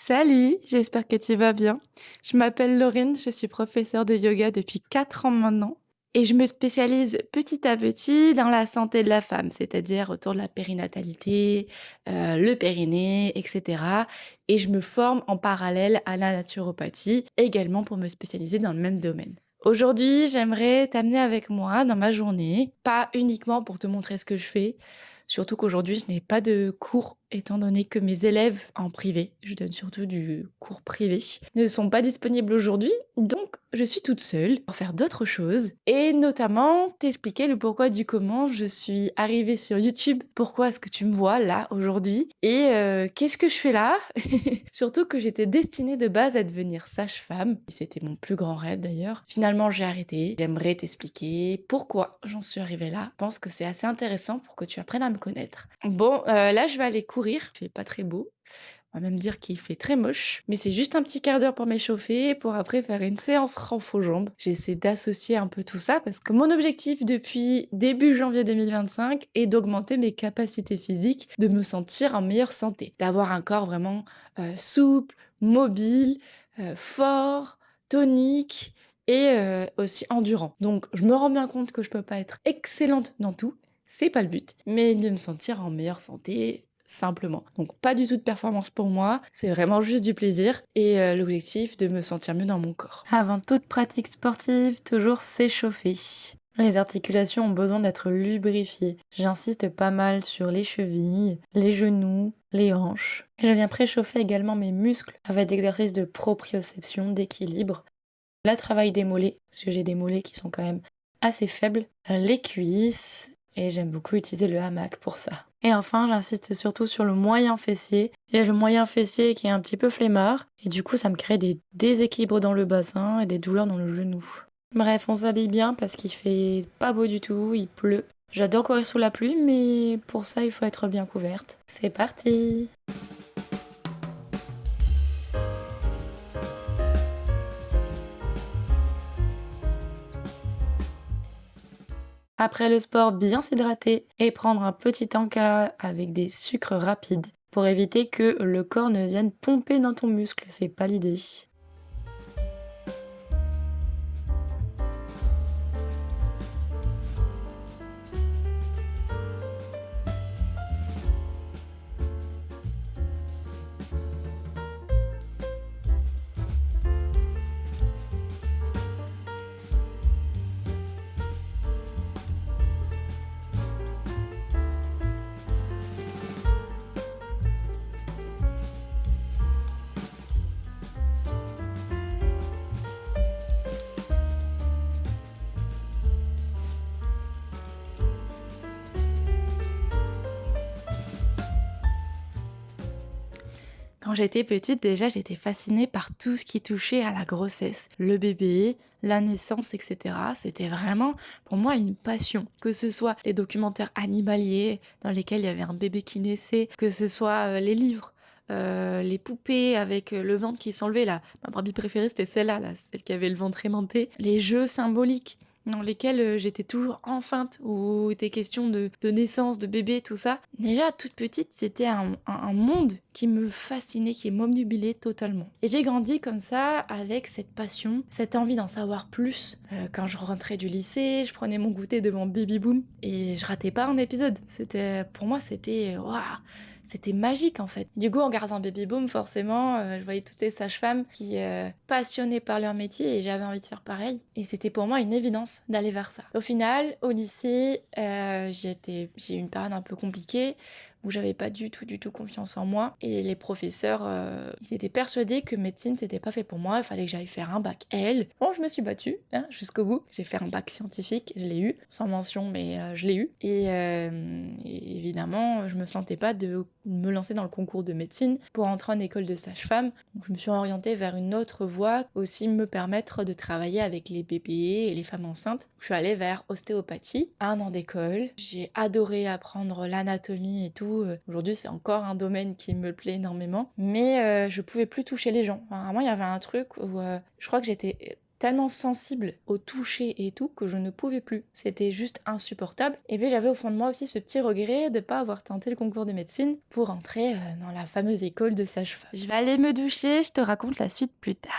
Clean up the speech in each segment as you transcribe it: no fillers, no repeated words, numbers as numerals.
Salut, j'espère que tu vas bien. Je m'appelle Laurine, je suis professeure de yoga depuis 4 ans maintenant et je me spécialise petit à petit dans la santé de la femme, c'est-à-dire autour de la périnatalité, le périnée, etc. Et je me forme en parallèle à la naturopathie, également pour me spécialiser dans le même domaine. Aujourd'hui, j'aimerais t'amener avec moi dans ma journée, pas uniquement pour te montrer ce que je fais, surtout qu'aujourd'hui, je n'ai pas de cours étant donné que mes élèves en privé, je donne surtout du cours privé, ne sont pas disponibles aujourd'hui. Donc, je suis toute seule pour faire d'autres choses et notamment t'expliquer le pourquoi du comment je suis arrivée sur YouTube, pourquoi est-ce que tu me vois là aujourd'hui et qu'est-ce que je fais là. Surtout que j'étais destinée de base à devenir sage-femme. C'était mon plus grand rêve d'ailleurs. Finalement, j'ai arrêté. J'aimerais t'expliquer pourquoi j'en suis arrivée là. Je pense que c'est assez intéressant pour que tu apprennes à me connaître. Bon, là, je vais aller courir. Il fait pas très beau. On va même dire qu'il fait très moche, mais c'est juste un petit quart d'heure pour m'échauffer, pour après faire une séance renf aux jambes. J'essaie d'associer un peu tout ça parce que mon objectif depuis début janvier 2025 est d'augmenter mes capacités physiques, de me sentir en meilleure santé, d'avoir un corps vraiment souple, mobile, fort, tonique et aussi endurant. Donc je me rends bien compte que je peux pas être excellente dans tout, c'est pas le but, mais de me sentir en meilleure santé simplement. Donc pas du tout de performance pour moi, c'est vraiment juste du plaisir et l'objectif de me sentir mieux dans mon corps. Avant toute pratique sportive, toujours s'échauffer. Les articulations ont besoin d'être lubrifiées. J'insiste pas mal sur les chevilles, les genoux, les hanches. Je viens préchauffer également mes muscles avec des exercices de proprioception, d'équilibre. Là, travail des mollets, parce que j'ai des mollets qui sont quand même assez faibles. Les cuisses, et j'aime beaucoup utiliser le hamac pour ça. Et enfin, j'insiste surtout sur le moyen fessier. J'ai le moyen fessier qui est un petit peu flemmard, et du coup, ça me crée des déséquilibres dans le bassin et des douleurs dans le genou. Bref, on s'habille bien parce qu'il fait pas beau du tout, il pleut. J'adore courir sous la pluie, mais pour ça, il faut être bien couverte. C'est parti! Après le sport, bien s'hydrater et prendre un petit encas avec des sucres rapides pour éviter que le corps ne vienne pomper dans ton muscle, c'est pas l'idée. Quand j'étais petite, déjà, j'étais fascinée par tout ce qui touchait à la grossesse, le bébé, la naissance, etc. C'était vraiment, pour moi, une passion. Que ce soit les documentaires animaliers dans lesquels il y avait un bébé qui naissait, que ce soit les livres, les poupées avec le ventre qui s'enlevait, là. Ma Barbie préférée, c'était celle-là, là, celle qui avait le ventre aimanté. Les jeux symboliques dans lesquels j'étais toujours enceinte, où il était question de naissance, de bébé, tout ça. Déjà, toute petite, c'était un monde qui me fascinait, qui m'obnubilait totalement. Et j'ai grandi comme ça, avec cette passion, cette envie d'en savoir plus. Quand je rentrais du lycée, je prenais mon goûter devant Baby Boom, et je ratais pas un épisode. Pour moi, c'était... waouh, c'était magique en fait. Du coup, en regardant Baby Boom, forcément, je voyais toutes ces sages-femmes qui passionnées par leur métier et j'avais envie de faire pareil. Et c'était pour moi une évidence d'aller vers ça. Au final, au lycée, j'ai eu une période un peu compliquée où j'avais pas du tout confiance en moi. Et les professeurs, ils étaient persuadés que médecine, c'était pas fait pour moi. Il fallait que j'aille faire un bac L. Bon, je me suis battue jusqu'au bout. J'ai fait un bac scientifique, je l'ai eu, sans mention, mais je l'ai eu. Et évidemment, je me sentais pas de me lancer dans le concours de médecine pour entrer en école de sage-femme. Donc je me suis orientée vers une autre voie, aussi me permettre de travailler avec les bébés et les femmes enceintes. Je suis allée vers ostéopathie, 1 an d'école. J'ai adoré apprendre l'anatomie et tout. Aujourd'hui, c'est encore un domaine qui me plaît énormément. Mais je pouvais plus toucher les gens. Enfin, vraiment, il y avait un truc où je crois que j'étais tellement sensible au toucher et tout que je ne pouvais plus. C'était juste insupportable. Et puis j'avais au fond de moi aussi ce petit regret de ne pas avoir tenté le concours de médecine pour entrer dans la fameuse école de sage-femme. Je vais aller me doucher, je te raconte la suite plus tard.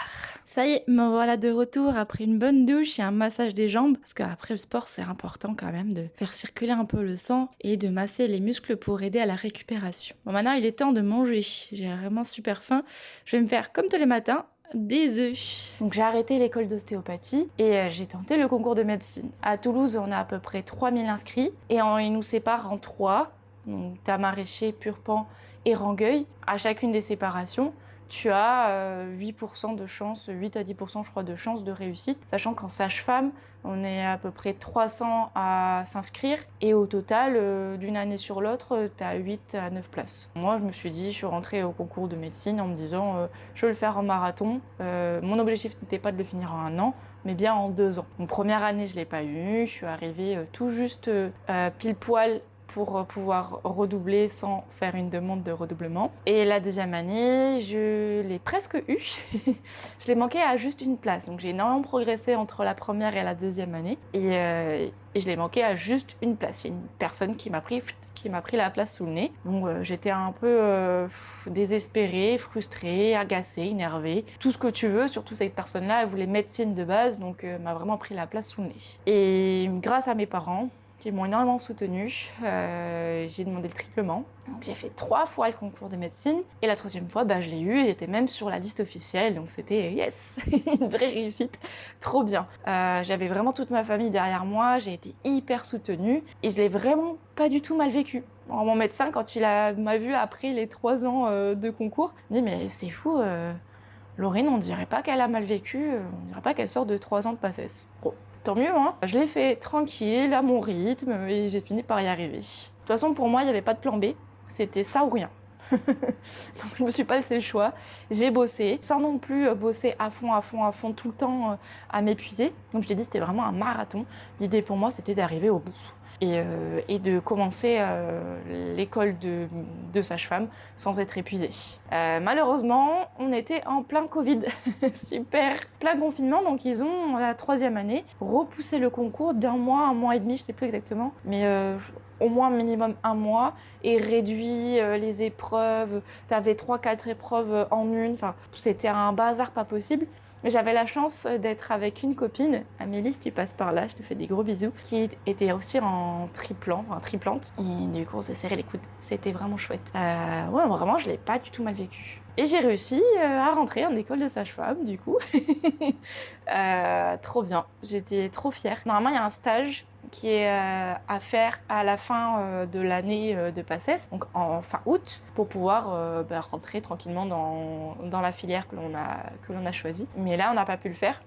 Ça y est, me voilà de retour après une bonne douche et un massage des jambes, parce qu'après le sport c'est important quand même de faire circuler un peu le sang et de masser les muscles pour aider à la récupération. Bon, maintenant il est temps de manger, j'ai vraiment super faim. Je vais me faire comme tous les matins des œufs. Donc j'ai arrêté l'école d'ostéopathie et j'ai tenté le concours de médecine. À Toulouse, on a à peu près 3000 inscrits et ils nous séparent en 3. Donc t'as Maraîcher, Purpan et Rangueil. À chacune des séparations, tu as 8% de chance, 8 à 10% je crois de chance de réussite, sachant qu'en sage-femme, on est à peu près 300 à s'inscrire et au total, d'une année sur l'autre, tu as 8 à 9 places. Moi, je me suis dit, je suis rentrée au concours de médecine en me disant, je veux le faire en marathon. Mon objectif n'était pas de le finir en 1 an, mais bien en 2 ans. Donc première année, je l'ai pas eu, je suis arrivée tout juste pile poil pour pouvoir redoubler sans faire une demande de redoublement. Et la deuxième année, je l'ai presque eu. Je l'ai manqué à juste une place. Donc j'ai énormément progressé entre la première et la deuxième année. Et je l'ai manqué à juste une place. Il y a une personne qui m'a pris la place sous le nez. Donc j'étais un peu désespérée, frustrée, agacée, énervée. Tout ce que tu veux, surtout cette personne-là, elle voulait médecine de base, donc m'a vraiment pris la place sous le nez. Et grâce à mes parents, qui m'ont énormément soutenue, j'ai demandé le triplement. Donc j'ai fait 3 fois le concours de médecine et la 3e fois, je l'ai eu, il était même sur la liste officielle, donc c'était yes, une vraie réussite, trop bien. J'avais vraiment toute ma famille derrière moi, j'ai été hyper soutenue et je l'ai vraiment pas du tout mal vécu. Alors, mon médecin, quand m'a vu après les 3 ans de concours, il me dit mais c'est fou, Laurine, on dirait pas qu'elle a mal vécu, on dirait pas qu'elle sort de 3 ans de PACES. Bon, tant mieux, hein. Je l'ai fait tranquille, à mon rythme, et j'ai fini par y arriver. De toute façon, pour moi, il n'y avait pas de plan B, c'était ça ou rien. Donc je me suis pas laissé le choix, j'ai bossé, sans non plus bosser à fond, tout le temps à m'épuiser. Donc je t'ai dit, c'était vraiment un marathon. L'idée pour moi, c'était d'arriver au bout. Et de commencer l'école de sage-femme sans être épuisée. Malheureusement, on était en plein Covid, super, plein confinement, donc ils ont, la 3e année, repoussé le concours d'1 mois, 1 mois et demi, je sais plus exactement, mais au moins minimum 1 mois, et réduit les épreuves, t'avais 3-4 épreuves en une, enfin, c'était un bazar pas possible. J'avais la chance d'être avec une copine, Amélie, si tu passes par là, je te fais des gros bisous, qui était aussi en triplante. Et du coup, on s'est serré les coudes. C'était vraiment chouette. Ouais, vraiment, je l'ai pas du tout mal vécu. Et j'ai réussi à rentrer en école de sage-femme, du coup. Trop bien. J'étais trop fière. Normalement, il y a un stage qui est à faire à la fin de l'année de PACES, donc en fin août, pour pouvoir rentrer tranquillement dans la filière que l'on a choisie. Mais là, on n'a pas pu le faire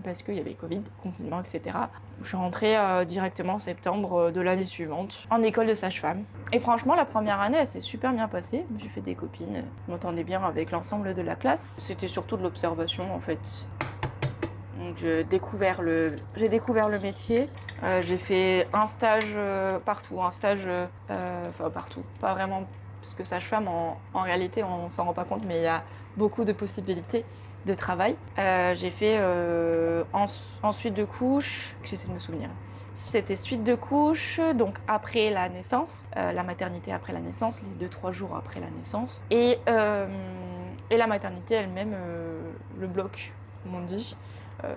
parce qu'il y avait Covid, confinement, etc. Je suis rentrée directement en septembre de l'année suivante en école de sage-femme. Et franchement, la première année, elle s'est super bien passée. J'ai fait des copines, je m'entendais bien avec l'ensemble de la classe. C'était surtout de l'observation en fait. Donc j'ai découvert le métier. J'ai fait un stage partout, partout, pas vraiment, parce que sage-femme en réalité on s'en rend pas compte, mais il y a beaucoup de possibilités de travail. J'ai fait en suite de couches, j'essaie de me souvenir. C'était suite de couches, donc après la naissance, la maternité après la naissance, les 2-3 jours après la naissance, et la maternité elle-même, le bloc, comme on dit.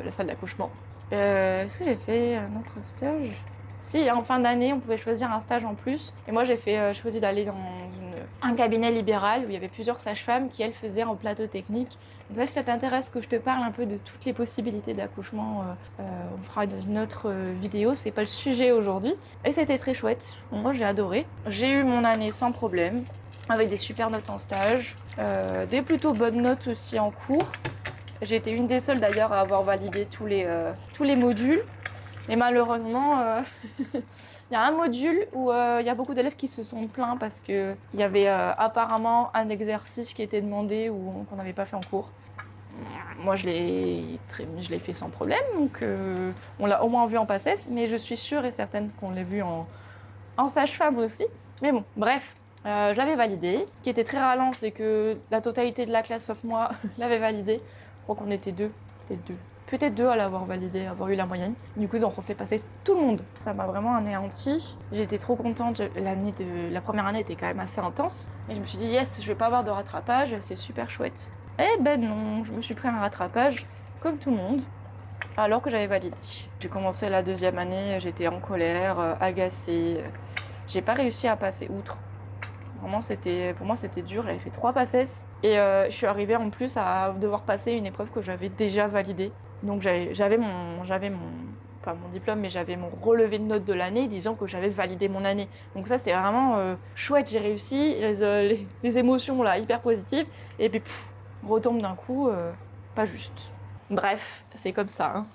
La salle d'accouchement. Est-ce que j'ai fait un autre stage? Si, en fin d'année, on pouvait choisir un stage en plus. Et moi, j'ai choisi d'aller dans un cabinet libéral où il y avait plusieurs sages-femmes qui, elles, faisaient en plateau technique. Donc là, si ça t'intéresse que je te parle un peu de toutes les possibilités d'accouchement, on fera dans une autre vidéo. C'est pas le sujet aujourd'hui. Et c'était très chouette. Moi, j'ai adoré. J'ai eu mon année sans problème, avec des super notes en stage, des plutôt bonnes notes aussi en cours. J'ai été une des seules d'ailleurs à avoir validé tous les modules. Mais malheureusement, il y a un module où il y a beaucoup d'élèves qui se sont plaints parce qu'il y avait apparemment un exercice qui était demandé ou qu'on n'avait pas fait en cours. Moi, je l'ai fait sans problème, donc on l'a au moins vu en PACES, mais je suis sûre et certaine qu'on l'a vu en sage-femme aussi. Mais bon, bref. Je l'avais validé. Ce qui était très ralent, c'est que la totalité de la classe, sauf moi, l'avait validé. Je crois qu'on était deux, peut-être deux, peut-être 2 à l'avoir validé, avoir eu la moyenne. Du coup, ils ont refait passer tout le monde. Ça m'a vraiment anéanti. J'étais trop contente. La première année était quand même assez intense. Et je me suis dit, yes, je vais pas avoir de rattrapage, c'est super chouette. Eh ben non, je me suis pris un rattrapage, comme tout le monde, alors que j'avais validé. J'ai commencé la deuxième année, j'étais en colère, agacée. J'ai pas réussi à passer outre. Vraiment, pour moi, c'était dur. J'avais fait 3 passesses. Et je suis arrivée en plus à devoir passer une épreuve que j'avais déjà validée. Donc j'avais pas mon diplôme, mais j'avais mon relevé de notes de l'année disant que j'avais validé mon année. Donc ça, c'est vraiment chouette, j'ai réussi. Les émotions là, hyper positives. Et puis, retombe d'un coup, pas juste. Bref, c'est comme ça, hein.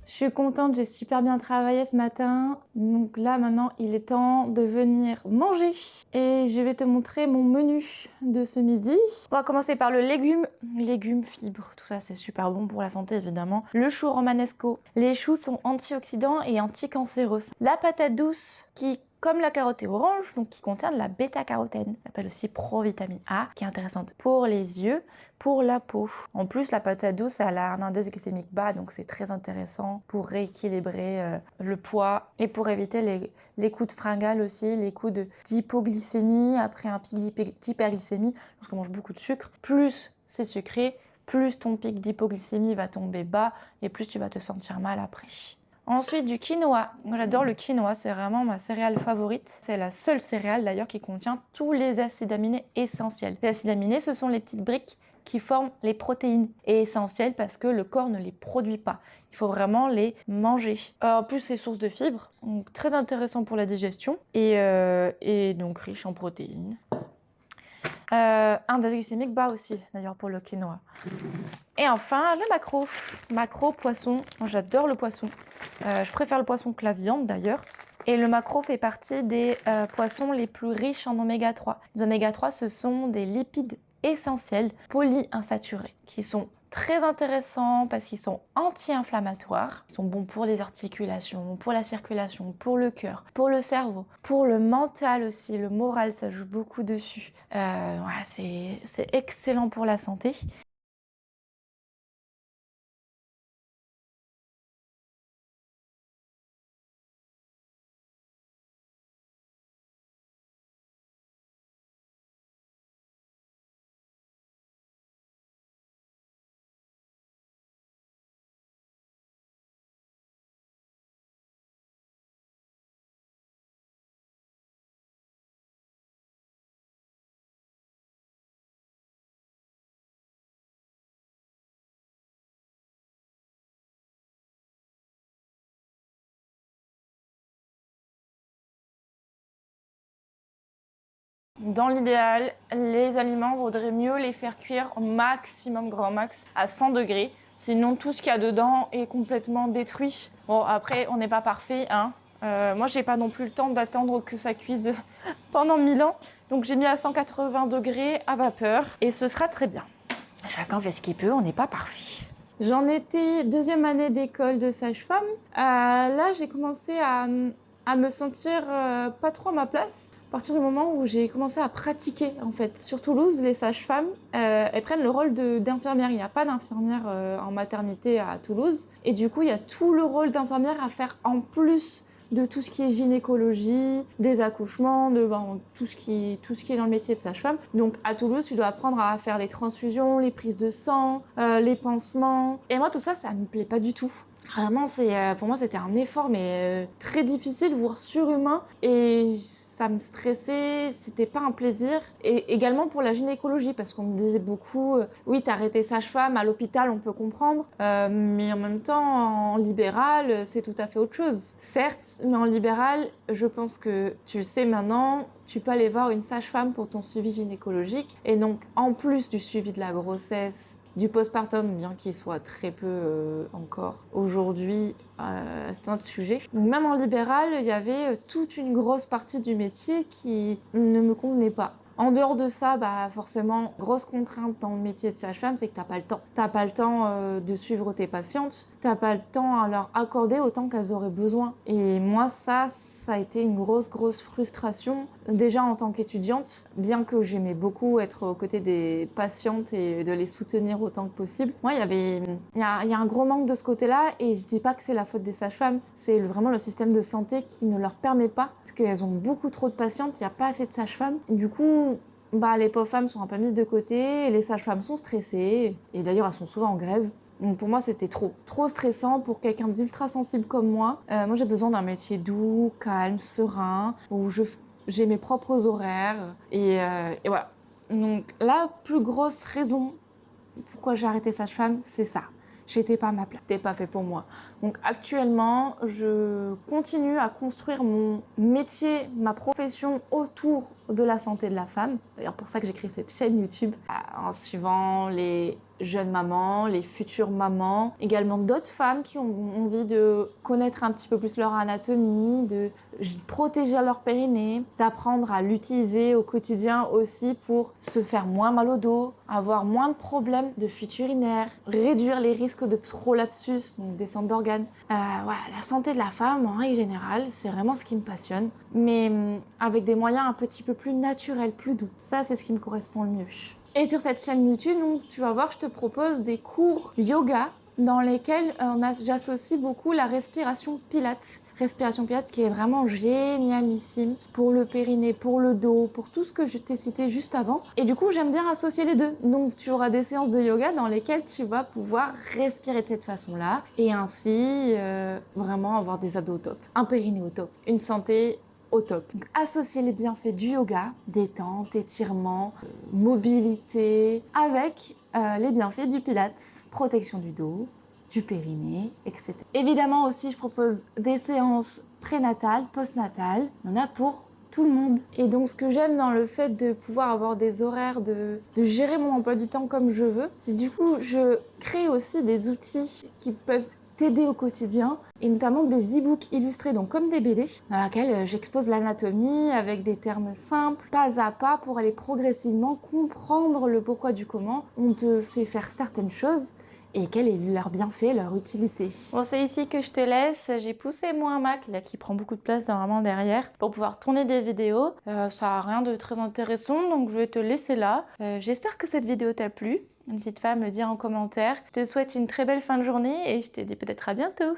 Je suis contente, j'ai super bien travaillé ce matin. Donc là, maintenant, il est temps de venir manger. Et je vais te montrer mon menu de ce midi. On va commencer par le légumes, fibres, tout ça c'est super bon pour la santé évidemment. Le chou romanesco. Les choux sont antioxydants et anticancéreux. La patate douce qui, comme la carotte est orange, donc qui contient de la bêta-carotène, s'appelle aussi provitamine A, qui est intéressante pour les yeux, pour la peau. En plus, la patate douce, elle a un indice glycémique bas, donc c'est très intéressant pour rééquilibrer le poids et pour éviter les coups de fringale aussi, les coups d'hypoglycémie après un pic d'hyperglycémie, lorsqu'on mange beaucoup de sucre. Plus c'est sucré, plus ton pic d'hypoglycémie va tomber bas et plus tu vas te sentir mal après. Ensuite, du quinoa. Moi, j'adore le quinoa, c'est vraiment ma céréale favorite. C'est la seule céréale d'ailleurs qui contient tous les acides aminés essentiels. Les acides aminés, ce sont les petites briques qui forment les protéines et essentielles parce que le corps ne les produit pas. Il faut vraiment les manger. En plus, c'est source de fibres, donc très intéressant pour la digestion et donc riche en protéines. Indice glycémique bas aussi, d'ailleurs, pour le quinoa. Et enfin, le maquereau. Maquereau, poisson. Moi, j'adore le poisson. Je préfère le poisson que la viande, d'ailleurs. Et le maquereau fait partie des poissons les plus riches en oméga 3. Les oméga 3, ce sont des lipides essentiels polyinsaturés qui sont très intéressants parce qu'ils sont anti-inflammatoires. Ils sont bons pour les articulations, pour la circulation, pour le cœur, pour le cerveau, pour le mental aussi. Le moral, ça joue beaucoup dessus. C'est excellent pour la santé. Dans l'idéal, les aliments, vaudrait mieux les faire cuire au maximum, grand max, à 100 degrés. Sinon, tout ce qu'il y a dedans est complètement détruit. Bon, après, on n'est pas parfait, hein. Moi, j'ai pas non plus le temps d'attendre que ça cuise pendant 1000 ans. Donc, j'ai mis à 180 degrés à vapeur et ce sera très bien. Chacun fait ce qu'il peut, on n'est pas parfait. J'en étais deuxième année d'école de sage-femme. Là, j'ai commencé à me sentir pas trop à ma place. À partir du moment où j'ai commencé à pratiquer, en fait. Sur Toulouse, les sages-femmes, elles prennent le rôle d'infirmière. Il n'y a pas d'infirmière en maternité à Toulouse. Et du coup, il y a tout le rôle d'infirmière à faire en plus de tout ce qui est gynécologie, des accouchements, tout ce qui est dans le métier de sage-femme. Donc à Toulouse, tu dois apprendre à faire les transfusions, les prises de sang, les pansements. Et moi, tout ça, ça me plaît pas du tout. Vraiment, pour moi, c'était un effort, mais très difficile, voire surhumain. Et ça me stressait, c'était pas un plaisir. Et également pour la gynécologie, parce qu'on me disait beaucoup, oui, t'as arrêté sage-femme, à l'hôpital, on peut comprendre. Mais en même temps, en libéral, c'est tout à fait autre chose. Certes, mais en libéral, je pense que tu le sais maintenant, tu peux aller voir une sage-femme pour ton suivi gynécologique. Et donc, en plus du suivi de la grossesse, du postpartum, bien qu'il soit très peu encore aujourd'hui, c'est un autre sujet. Donc même en libéral, il y avait toute une grosse partie du métier qui ne me convenait pas. En dehors de ça, bah forcément, grosse contrainte dans le métier de sage-femme, c'est que t'as pas le temps. T'as pas le temps de suivre tes patientes, t'as pas le temps à leur accorder autant qu'elles auraient besoin. Et moi, ça a été une grosse frustration. Déjà en tant qu'étudiante, bien que j'aimais beaucoup être aux côtés des patientes et de les soutenir autant que possible, moi, il y a un gros manque de ce côté-là, et je dis pas que c'est la faute des sages-femmes, c'est vraiment le système de santé qui ne leur permet pas, parce qu'elles ont beaucoup trop de patientes, il n'y a pas assez de sages-femmes. Du coup, bah, les pauvres femmes sont un peu mises de côté, et les sages-femmes sont stressées, et d'ailleurs elles sont souvent en grève. Donc pour moi, c'était trop stressant pour quelqu'un d'ultra sensible comme moi. Moi, j'ai besoin d'un métier doux, calme, serein, où j'ai mes propres horaires. Et voilà. Donc la plus grosse raison pourquoi j'ai arrêté sage-femme, c'est ça. J'étais pas à ma place, c'était pas fait pour moi. Donc actuellement, je continue à construire mon métier, ma profession autour de la santé de la femme. D'ailleurs, pour ça que j'ai créé cette chaîne YouTube, en suivant les jeunes mamans, les futures mamans, également d'autres femmes qui ont envie de connaître un petit peu plus leur anatomie, de protéger leur périnée, d'apprendre à l'utiliser au quotidien aussi pour se faire moins mal au dos, avoir moins de problèmes de fuite urinaire, réduire les risques de prolapsus, donc descente d'organes. Voilà, la santé de la femme en règle générale, c'est vraiment ce qui me passionne, mais avec des moyens un petit peu plus naturels, plus doux. Ça, c'est ce qui me correspond le mieux. Et sur cette chaîne YouTube, donc, tu vas voir, je te propose des cours yoga dans lesquels j'associe beaucoup la respiration pilates. Respiration pilates qui est vraiment génialissime pour le périnée, pour le dos, pour tout ce que je t'ai cité juste avant. Et du coup, j'aime bien associer les deux. Donc, tu auras des séances de yoga dans lesquelles tu vas pouvoir respirer de cette façon-là et ainsi vraiment avoir des abdos au top, un périnée au top, une santé au top. Donc, associer les bienfaits du yoga, détente, étirement, mobilité, avec les bienfaits du pilates, protection du dos, du périnée, etc. Évidemment aussi, je propose des séances prénatales, postnatales. Il y en a pour tout le monde. Et donc, ce que j'aime dans le fait de pouvoir avoir des horaires, de gérer mon emploi du temps comme je veux, c'est du coup, je crée aussi des outils qui peuvent t'aider au quotidien, et notamment des e-books illustrés, donc comme des BD, dans lesquels j'expose l'anatomie avec des termes simples, pas à pas, pour aller progressivement comprendre le pourquoi du comment on te fait faire certaines choses et quel est leur bienfait, leur utilité. Bon, c'est ici que je te laisse. J'ai poussé mon Mac, là, qui prend beaucoup de place normalement derrière, pour pouvoir tourner des vidéos. Ça a rien de très intéressant, donc je vais te laisser là. J'espère que cette vidéo t'a plu. N'hésite pas à me le dire en commentaire. Je te souhaite une très belle fin de journée et je te dis peut-être à bientôt.